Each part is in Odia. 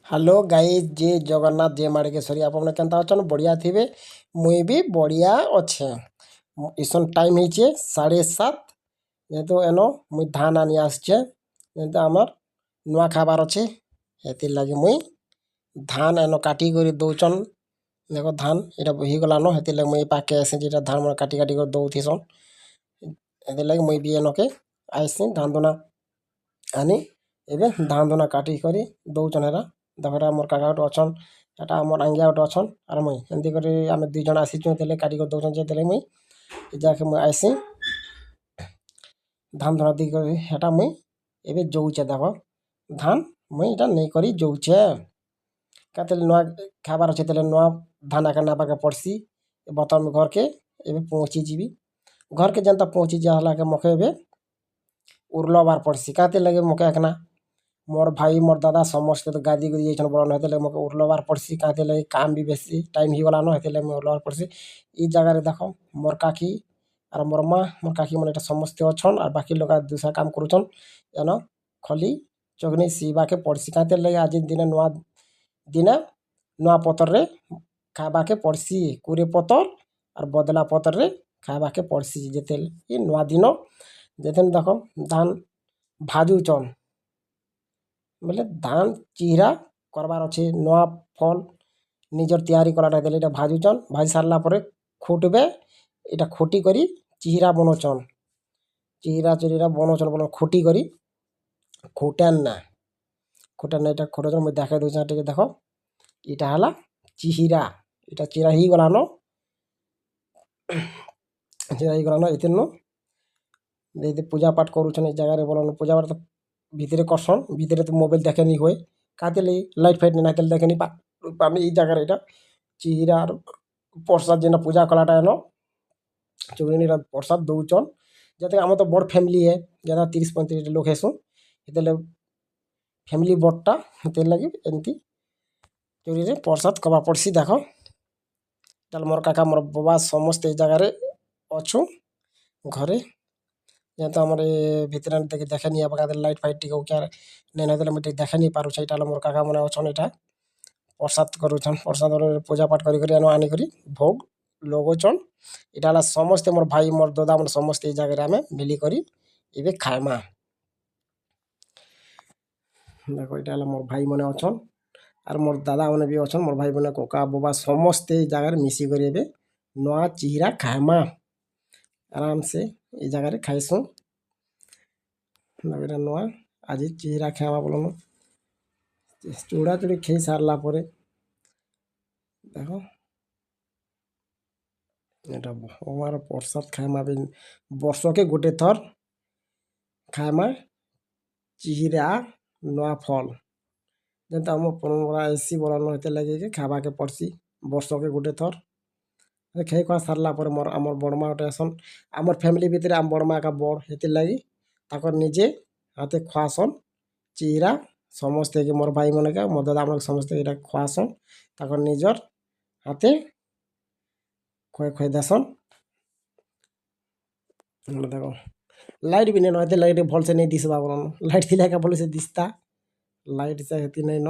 ହ୍ୟାଲୋ ଗାଇଜ୍ ଜେ ଜଗନ୍ନାଥ ଜେ ମାଣିକେଶ୍ୱରୀ ଆପଣମାନେ କେନ୍ତା ଅଛନ୍ ବଢ଼ିଆ ଥିବେ ମୁଇଁ ବି ବଢ଼ିଆ ଅଛେ ଇସନ୍ ଟାଇମ୍ ହେଇଛେ 7:30 ଯେହେତୁ ଏନ ମୁଇଁ ଧାନ ଆନି ଆସିଛେ ଯେହେତୁ ଆମର୍ ନୂଆ ଖାଇବାର ଅଛେ ହେଥିର୍ଲାଗି ମୁଇଁ ଧାନ ଏନ କାଟି କରି ଦଉଛନ୍ ଦେଖ ଧାନ ଏଇଟା ହେଇଗଲାନ ହେଥିର୍ଲାଗି ମୁଇଁ ପାଖେ ଆସି ଯେଟା ଧାନ କାଟି କାଟି କରି ଦଉଥିସନ୍ ହେଥିର୍ଲାଗି ମୁଇଁ ବି ଏନକେ ଆଇସି ଧାନ ଦୁନା ଆନି ଏବେ ଧାନ ଦୁନା କାଟି କରି ଦଉଛନ୍ ହେରା ଦେଖରା ମୋର୍ କାକା ଗୋଟେ ଅଛନ୍ ଏଟା ଆମର୍ ଆଙ୍ଗିଆ ଗୋଟେ ଅଛନ୍ ଆର୍ ମୁଇଁ ଏମିତି କରି ଆମେ ଦୁଇ ଜଣ ଆସିଛୁ ହେଲେ କାଟି କରି ଦଉଛନ୍ ଯେତେବେଳେ ମୁଇଁ ଯାକେ ମୁଇଁ ଆଇସି ଧାନ ଧରା ଦେଇ କରି ହେଟା ମୁଇଁ ଏବେ ଯଉଛେ ଦେଖ ଧାନ ମୁଇଁ ଏଇଟା ନେଇକରି ଯଉଛେ କେତେବେଳେ ନୂଆ ଖାଇବାର ଅଛେ ତେଲେ ନୂଆ ଧାନ ଏକା ନେବାକେ ପଡ଼୍ସି ବର୍ତ୍ତମାନ ଘରକେ ଏବେ ପହଞ୍ଚି ଯିବି ଘରକେ ଯେନ୍ତା ପହଞ୍ଚି ଯିବା ହେଲାକେ ମକେ ଏବେ ଉର୍ଲବାର୍ ପଡ଼୍ସି କାହାତିର୍ ଲାଗି ମକେ ଏକନା ମୋର୍ ଭାଇ ମୋର୍ ଦାଦା ସମସ୍ତେ ତ ଗାଦି କରି ଯାଇଛନ୍ ବଳନ ହେଥିର୍ଲାଗି ମକେ ଉର୍ଲବାର୍ ପଡ଼୍ସି କାହାତିର୍ ଲାଗି କାମ୍ ବି ବେଶୀ ଟାଇମ୍ ହେଇଗଲାନ ହେଥିର୍ଲାଗି ମୁଇଁ ଉର୍ଲବାର୍ ପଡ଼୍ସି ଇ ଜାଗାରେ ଦେଖ ମୋର୍ କାକି ଆର୍ ମୋର୍ ମା ମୋର୍ କାକିମାନେ ଏଟା ସମସ୍ତେ ଅଛନ୍ ଆର୍ ବାକି ଲୋକ ଦୁସରା କାମ୍ କରୁଛନ୍ ଏନ ଖଲି ଚଗ୍ନି ସିଇବାକେ ପଡ଼୍ସି କାହାତିର୍ ଲାଗି ଆଜି ଦିନେ ନୂଆ ପତର୍ରେ ଖାଇବାକେ ପଡ଼୍ସି କୁରେ ପତର୍ ଆର୍ ବଦଲା ପତର୍ରେ ଖାଇବାକେ ପଡ଼୍ସି ଯେତେବେଳେ ଇ ନୂଆ ଦିନ ଯେତେବେଳେ ଦେଖ ଧାନ ଭାଜୁଛନ୍ ବୋଲେ ଧାନ ଚିରା କରବାର୍ ଅଛେ ନୂଆ ଫଲ୍ ନିଜର ତିଆରି କଲାଟା ଦେଲେ ଏଇଟା ଭାଜୁଛନ୍ ଭାଜି ସାରିଲା ପରେ ଖୁଟ୍ବେ ଏଇଟା ଖୁଟି କରି ଚିରା ବନଉଛନ୍ ଚିରା ବନଉଛନ୍ ବୋଲେ ଖୁଟି କରି ଖୁଟେନ୍ ନା ଏଇଟା ଖୁଟଉଛନ୍ ମୁଇଁ ଦେଖେଇ ଦଉଛେଁ ଟିକେ ଦେଖ ଏଇଟା ହେଲା ଚିରା ଏଇଟା ଚିରା ହେଇଗଲାନ ଏଥିର୍ନୁ ଯଦି ପୂଜା ପାଠ କରୁଛନ୍ ଏ ଜାଗାରେ ବୋଲନ ପୂଜା ପାଠ ଭିତରେ କରସନ୍ ଭିତରେ ତ ମୋବାଇଲ୍ ଦେଖେନି ହୁଏ କାହାତିର୍ ଲାଗି ଲାଇଟ୍ ଫାଇଟ୍ ନାଇଁ ହେଲେ ଦେଖେନି ଆମେ ଏଇ ଜାଗାରେ ଏଇଟା ଚିରାର ପ୍ରସାଦ ଯେନ ପୂଜା କଲାଟା ଏନ ଚୁଗୁନିର ପ୍ରସାଦ ଦଉଛନ୍ ଯେତେ ଆମର ତ ବଡ଼ ଫ୍ୟାମିଲି ହେ ଯେନ୍ତା 30-35 ଲୋକ ହେସୁଁ ହେଥିର୍ଲାଗି ଫ୍ୟାମିଲି ବଡ଼ଟା ହେଥିର୍ଲାଗି ଏମିତି ଚୁରିରେ ପ୍ରସାଦ କବା ପଡ଼୍ସି ଦେଖ ତାହେଲେ ମୋର୍ କାକା ମୋର୍ ବାବା ସମସ୍ତେ ଏଇ ଜାଗାରେ ଅଛୁ ଘରେ ଯେହେତୁ ଆମର ଏ ଭିତରେ ଦେଖି ଦେଖେନି ଲାଇଟ୍ ଫାଇଟ୍ ଟିକେ ଉଚାର ନେଇ ନଦେଲେ ମୁଇଁ ଟିକେ ଦେଖେନି ପାରୁଛେ ଏଇଟା ହେଲା ମୋର୍ କାକାମାନେ ଅଛନ୍ ଏଇଟା ପ୍ରସାଦ କରୁଛନ୍ ପ୍ରସାଦ ପୂଜା ପାଠ କରି କରି ଆନିକରି ଭୋଗ ଲଗଉଛନ୍ ଏଇଟା ହେଲା ସମସ୍ତେ ମୋର୍ ଭାଇ ମୋର୍ ଦାଦା ମାନେ ସମସ୍ତେ ଏଇ ଜାଗାରେ ଆମେ ମିଲିକରି ଏବେ ଖାଇମା ଦେଖ ଏଇଟା ହେଲା ମୋର୍ ଭାଇମାନେ ଅଛନ୍ ଆର୍ ମୋର୍ ଦାଦାମାନେ ବି ଅଛନ୍ ମୋର୍ ଭାଇମାନେ କକା ବୋବା ସମସ୍ତେ ଏଇ ଜାଗାରେ ମିଶିକରି ଏବେ ନୂଆ ଚିରା ଖାଇମା ଆରାମସେ ଏଇ ଜାଗାରେ ଖାଇସୁଁ ଏଇଟା ନୂଆ ଆଜି ଚିରା ଖାଇମା ବୋଲନ ଚୁଡ଼ା ଚୁଡ଼ି ଖାଇ ସାରିଲା ପରେ ଦେଖ ଏଇଟା ଭଗବାନର ପ୍ରସାଦ ଖାଇମା ବି ବର୍ଷକେ ଗୋଟେ ଥର ଖାଇମା ଚିରା ନୂଆ ଫଲ୍ ଯେନ୍ତା ଆମ ପରମ୍ପରା ଆଇସି ବଲନ ହେଥିର୍ଲାଗି ଖାଇବାକେ ପଡ଼୍ସି ବର୍ଷକେ ଗୋଟେ ଥର ଖାଇ ଖୁଆ ସାରିଲା ପରେ ମୋର୍ ଆମର୍ ବଡ଼ମା ଗୋଟେ ଆସନ୍ ଆମର୍ ଫ୍ୟାମିଲି ଭିତରେ ଆମ ବଡ଼ମା ଏକା ବଡ଼ ହେଥିର୍ଲାଗି ତାଙ୍କର ନିଜେ ହାତେ ଖୁଆସନ୍ ଚିରା ସମସ୍ତେ କି ମୋର୍ ଭାଇମାନେକା ମୋର୍ ଦାଦାମାନେ ସମସ୍ତେ ଏଇଟା ଖୁଆସନ୍ ତାଙ୍କର ନିଜର ହାତେ ଖୁଆଇ ଦେସନ୍ ଦେଖ ଲାଇଟ୍ ବି ନେଇନ ହେଥିର୍ଲାଗି ଟିକେ ଭଲସେ ନେଇ ଦିଶବା ବଲନ ଲାଇଟ୍ ଥିଲେ ଏକା ଭଲସେ ଦିଶତା ଲାଇଟ୍ ସେ ହେତି ନେଇନ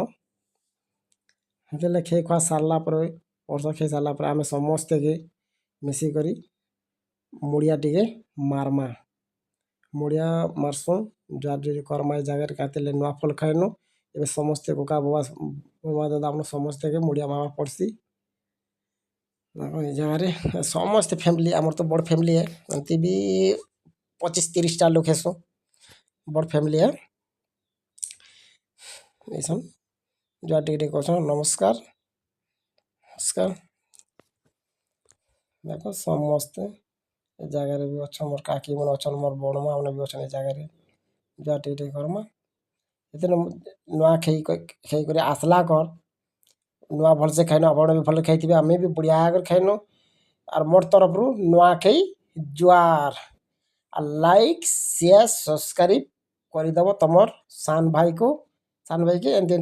ହେଥିର୍ଲାଗି ଖେଇ ଖୁଆ ସାରିଲା ପରେ ବର୍ଷ ଖେଇ ସାରିଲା ପରେ ଆମେ ସମସ୍ତେକେ ମିଶିକରି ମୁଡ଼ିଆ ଟିକେ ମାରମା ମୁଡ଼ିଆ ମାରସୁଁ ଜୁହାର ଜୁରି କର୍ମା ଏ ଜାଗାରେ କାତିଲେ ନୂଆ ଫଲ୍ ଖାଇନୁ ଏବେ ସମସ୍ତେ କକା ବୋବା ଦାଦା ମାନେ ସମସ୍ତେକେ ମୁଡ଼ିଆ ମାରବା ପଡ଼୍ସି ଏ ଜାଗାରେ ସମସ୍ତେ ଫ୍ୟାମିଲି ଆମର ତ ବଡ଼ ଫ୍ୟାମିଲି ହେ ଏମିତି ବି 25-30ଟା ଲୋକ ହେସୁଁ ବଡ଼ ଫ୍ୟାମିଲି ହେ ଏସନ୍ ଜୁହାର ଟିକେ ଟିକେ କରସନ୍ ନମସ୍କାର ଦେଖ ସମସ୍ତେ ଏ ଜାଗାରେ ବି ଅଛନ୍ ମୋର୍ କାକି ମାନେ ଅଛନ୍ ମୋର୍ ବଡ଼ମା ମାନେ ବି ଅଛନ୍ ଏ ଜାଗାରେ ଜୁହାର ଟିକେ ଟିକେ କର୍ମା ଏଥିରେ ନୂଆ ଖେଇକରି ଆସଲା କର୍ ନୂଆ ଭଲସେ ଖାଇନୁ ଆପଣ ବି ଭଲ ଖାଇଥିବେ ଆମେ ବି ବଢ଼ିଆ କରି ଖାଇନୁ ଆର୍ ମୋର୍ ତରଫରୁ ନୂଆଖାଇ ଜୁହାର ଆଉ ଲାଇକ୍ ସେୟାର ସବସ୍କ୍ରାଇବ୍ କରିଦେବ ତମର୍ ସାନ୍ ଭାଇକୁ ଏମିତି ଏମିତି